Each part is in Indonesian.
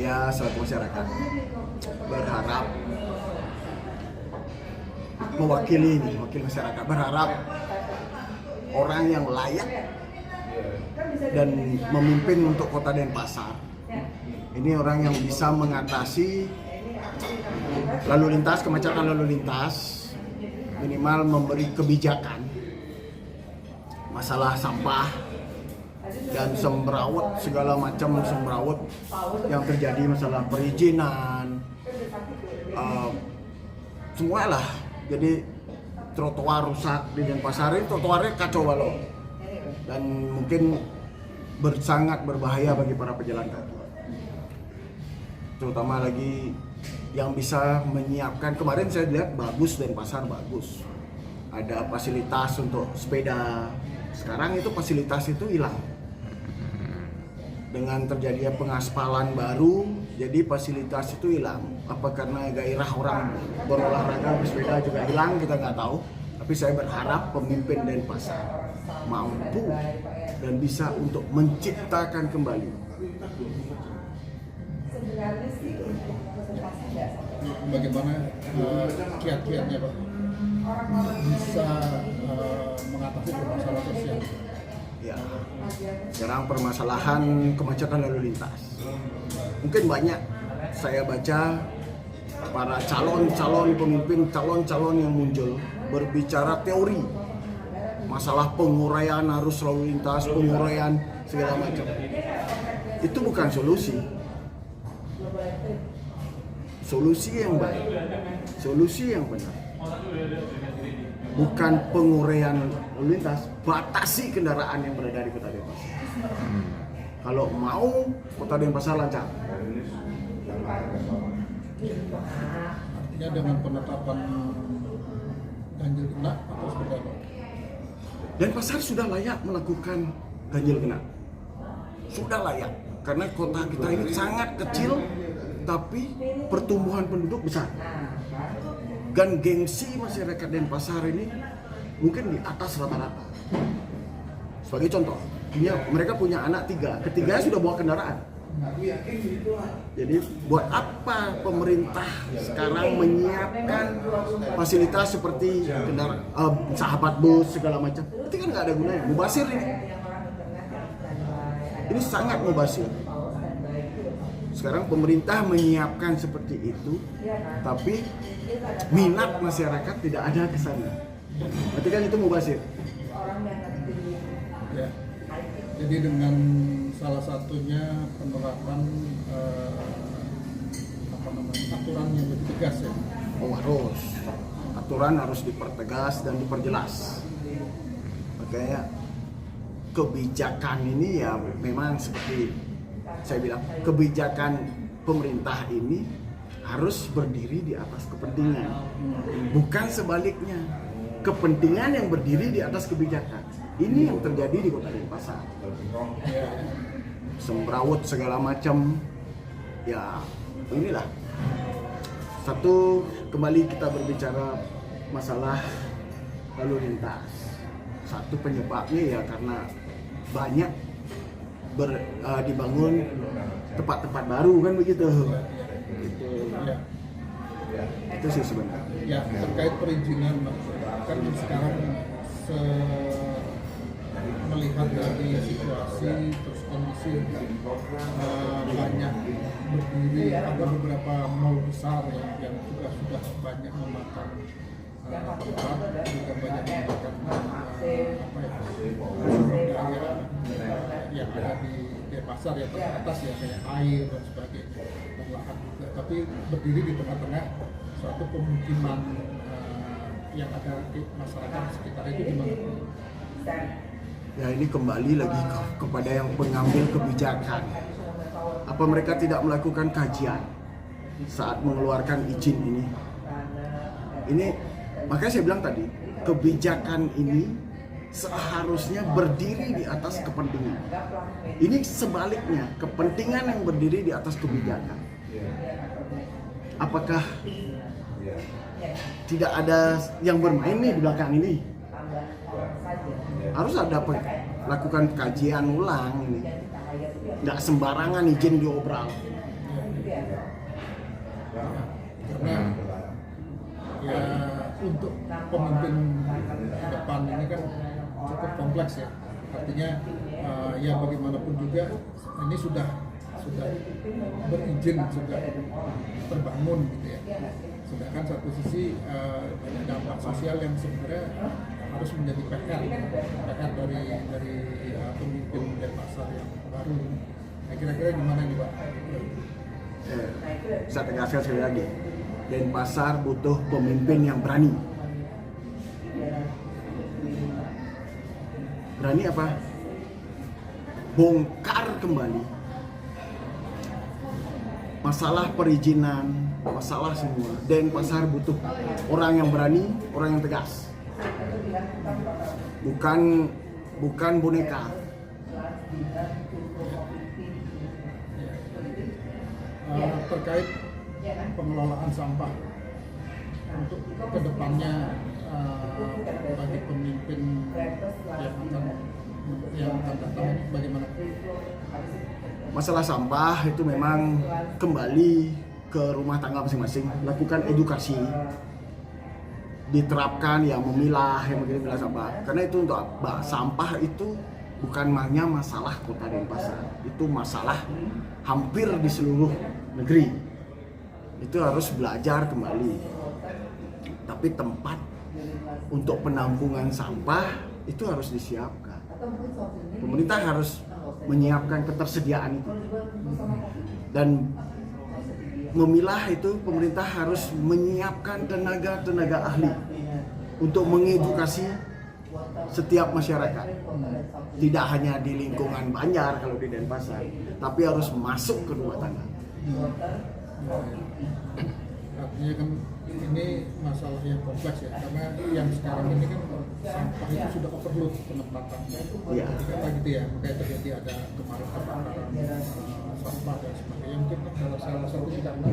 saya selaku masyarakat berharap mewakili ini, wakil masyarakat berharap orang yang layak dan memimpin untuk Kota Denpasar ini orang yang bisa mengatasi lalu lintas, kemacetan lalu lintas, minimal memberi kebijakan masalah sampah dan semrawut, segala macam semrawut yang terjadi, masalah perizinan, semua lah. Jadi trotoar rusak di Denpasar ini, trotoarnya kacau balau dan mungkin sangat berbahaya bagi para pejalan kaki, terutama lagi yang bisa menyiapkan. Kemarin saya lihat bagus, Denpasar bagus, ada fasilitas untuk sepeda. Sekarang itu fasilitas itu hilang dengan terjadinya pengaspalan baru, jadi fasilitas itu hilang. Apa karena gairah orang berolahraga bersepeda juga hilang, kita nggak tahu. Tapi saya berharap pemimpin Denpasar mampu dan bisa untuk menciptakan kembali. Bagaimana kiat-kiatnya Pak bisa mengatasi permasalahan sosial? Ya, sekarang permasalahan kemacetan lalu lintas mungkin banyak. Saya baca para calon-calon pemimpin, calon-calon yang muncul berbicara teori masalah penguraian arus lalu lintas, penguraian segala macam. Itu bukan solusi. Solusi yang baik, solusi yang benar, bukan penguraian lalu lintas, batasi kendaraan yang berada di Kota Denpasar. Kalau mau Kota Denpasar lancar. Artinya dengan penetapan ganjil genap atau seperti apa? Denpasar sudah layak melakukan ganjil genap. Sudah layak, karena kota kita ini sangat kecil, tapi pertumbuhan penduduk besar. Dan gengsi masyarakat Denpasar ini mungkin di atas rata-rata. Sebagai contoh, mereka punya anak 3, ketiganya sudah bawa kendaraan. Jadi buat apa pemerintah sekarang menyiapkan fasilitas seperti kendaraan, sahabat bus segala macam? Itu kan nggak ada gunanya. Mubazir ini. Ini sangat mubazir. Sekarang pemerintah menyiapkan seperti itu, tapi minat masyarakat tidak ada ke sana. Berarti kan itu mubazir. Ya. Jadi dengan salah satunya penerapan aturan yang lebih tegas ya. Oh, harus. Aturan harus dipertegas dan diperjelas. Makanya kebijakan ini ya memang seperti saya bilang, kebijakan pemerintah ini harus berdiri di atas kepentingan, bukan sebaliknya. Kepentingan yang berdiri di atas kebijakan. Ini yang terjadi di Kota Denpasar. Semrawut segala macam. Ya, inilah. Satu, kembali kita berbicara masalah lalu lintas. Satu penyebabnya ya karena banyak dibangun tempat-tempat baru kan begitu. Itu sih sebenarnya. Ya, terkait perizinan kan sekarang melihat dari situasi terus kondisi banyak berdiri, ada beberapa mall besar yang juga sudah banyak memakan tempat, juga banyak memakan yang ada di Denpasar ya, teratas ya, kayak air dan sebagainya, dan lahan juga. Tapi berdiri di tengah-tengah suatu pemukiman yang ada di masyarakat sekitar itu gimana? Ya, ini kembali lagi kepada yang pengambil kebijakan. Apa mereka tidak melakukan kajian saat mengeluarkan izin ini? Ini makanya saya bilang tadi, kebijakan ini seharusnya berdiri di atas kepentingan. Ini sebaliknya, kepentingan yang berdiri di atas kebijakan. Apakah tidak ada yang bermain nih di belakang ini? Harus ada lakukan kajian ulang ini. Nggak sembarangan izin diobral. Karena ya untuk pemimpin ke depan ini kan cukup kompleks ya. Artinya ya bagaimanapun juga ini sudah berizin, sudah terbangun gitu ya. Sedangkan satu sisi banyak dampak sosial yang sebenarnya harus menjadi PR dari pemimpin Denpasar yang baru. Nah, kira-kira gimana nih Pak? Saya tegaskan sekali lagi, Denpasar butuh pemimpin yang berani. Berani apa? Bongkar kembali masalah perizinan, masalah semua. Denpasar butuh orang yang berani, orang yang tegas. Bukan boneka. Terkait pengelolaan sampah untuk kedepannya bagi pemimpin yang akan datang bagaimana? Masalah sampah itu memang kembali ke rumah tangga masing-masing, lakukan edukasi, diterapkan yang memilah sampah. Karena itu untuk apa? Sampah itu bukan hanya masalah Kota Denpasar, itu masalah hampir di seluruh negeri. Itu harus belajar kembali. Tapi tempat untuk penampungan sampah itu harus disiapkan. Pemerintah harus menyiapkan ketersediaan itu. Dan memilah itu pemerintah harus menyiapkan tenaga ahli untuk mengedukasi setiap masyarakat. Tidak hanya di lingkungan Banjar kalau di Denpasar, tapi harus masuk ke rumah tangga. Artinya kan ini masalah yang kompleks ya, karena yang sekarang ini kan sampah itu sudah overload penempatan. Iya. Kata gitu ya, makanya terjadi ada kemarin kebakaran sampah dan sebagainya. Mungkin salah satu karena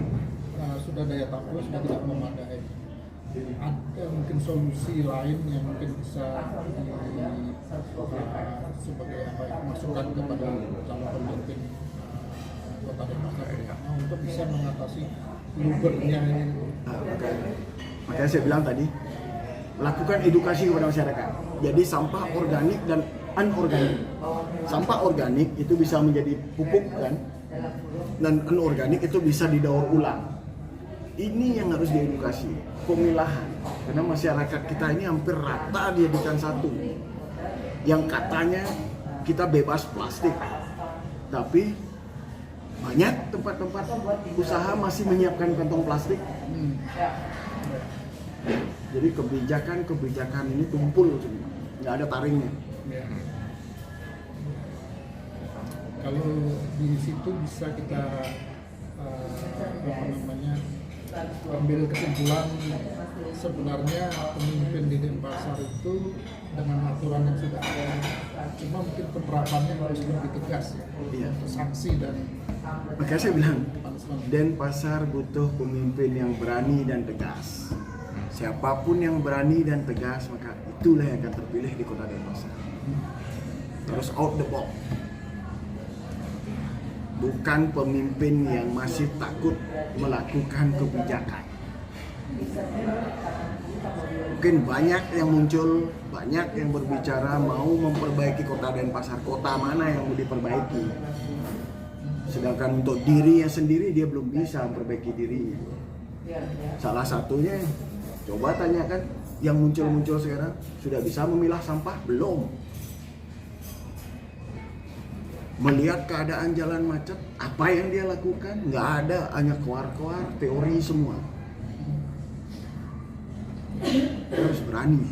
sudah daya tampung sudah tidak memadai. Ada mungkin solusi lain yang mungkin bisa sebagai masukan kepada calon pemimpin Kota Denpasar untuk bisa mengatasi lubernya ini. Makanya saya bilang tadi, lakukan edukasi kepada masyarakat. Jadi sampah organik dan anorganik. Sampah organik itu bisa menjadi pupuk kan, dan anorganik itu bisa didaur ulang. Ini yang harus diedukasi, pemilahan. Karena masyarakat kita ini hampir rata dijadikan satu. Yang katanya kita bebas plastik, tapi banyak tempat-tempat usaha masih menyiapkan kantong plastik. Jadi kebijakan ini tumpul semua, nggak ada taringnya. Ya. Kalau di situ bisa kita ambil kesimpulan sebenarnya pemimpin di Denpasar itu dengan aturan yang sudah ada, cuma mungkin penerapannya harus lebih tegas ya, Iya. sanksi dan Makanya saya bilang, punishment. Denpasar butuh pemimpin yang berani dan tegas. Siapapun yang berani dan tegas, maka itulah yang akan terpilih di Kota Denpasar. Terus out the box. Bukan pemimpin yang masih takut melakukan kebijakan. Mungkin banyak yang muncul, banyak yang berbicara mau memperbaiki Kota Denpasar. Kota mana yang mau diperbaiki? Sedangkan untuk dirinya sendiri dia belum bisa memperbaiki dirinya. Salah satunya, coba tanyakan yang muncul-muncul sekarang, sudah bisa memilah sampah? Belum. Melihat keadaan jalan macet, apa yang dia lakukan? Nggak ada, hanya keluar-keluar teori semua. Harus berani.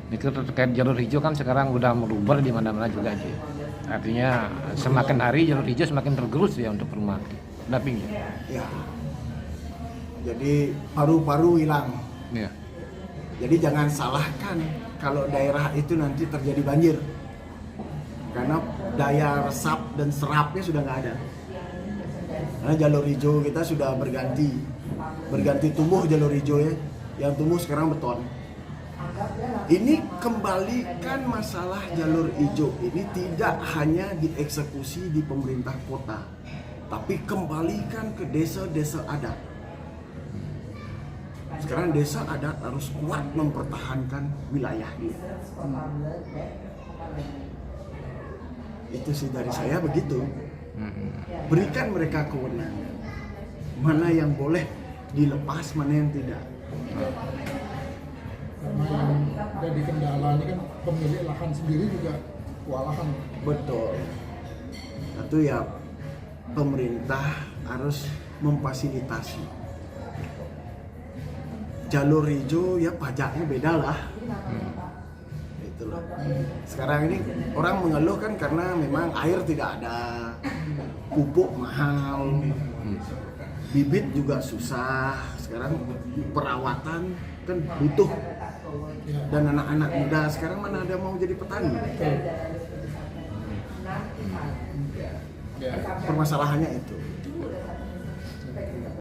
Ini terkait jalur hijau kan sekarang udah meluber di mana-mana juga Ji. Artinya semakin hari jalur hijau semakin tergerus ya untuk perumahan dampingnya. Ya. Jadi paru-paru hilang. Ya. Jadi jangan salahkan kalau daerah itu nanti terjadi banjir. Karena daya resap dan serapnya sudah nggak ada. Karena jalur hijau kita sudah berganti tumbuh jalur hijau ya. Yang tumbuh sekarang beton. Ini kembalikan masalah jalur hijau ini tidak hanya dieksekusi di pemerintah kota, tapi kembalikan ke desa-desa adat. Sekarang desa adat harus kuat mempertahankan wilayahnya. Itu sih dari saya begitu. Berikan mereka kewenangan. Mana yang boleh dilepas, mana yang tidak. Karena yang jadi kendala ini kan pemilik lahan sendiri juga kewalahan. Betul. Itu ya pemerintah harus memfasilitasi. Jalur hijau ya pajaknya beda lah. Itulah. Sekarang ini orang mengeluh kan karena memang air tidak ada, pupuk mahal, bibit juga susah. Sekarang perawatan kan butuh. Dan anak-anak muda sekarang mana ada mau jadi petani? Ya. Permasalahannya itu.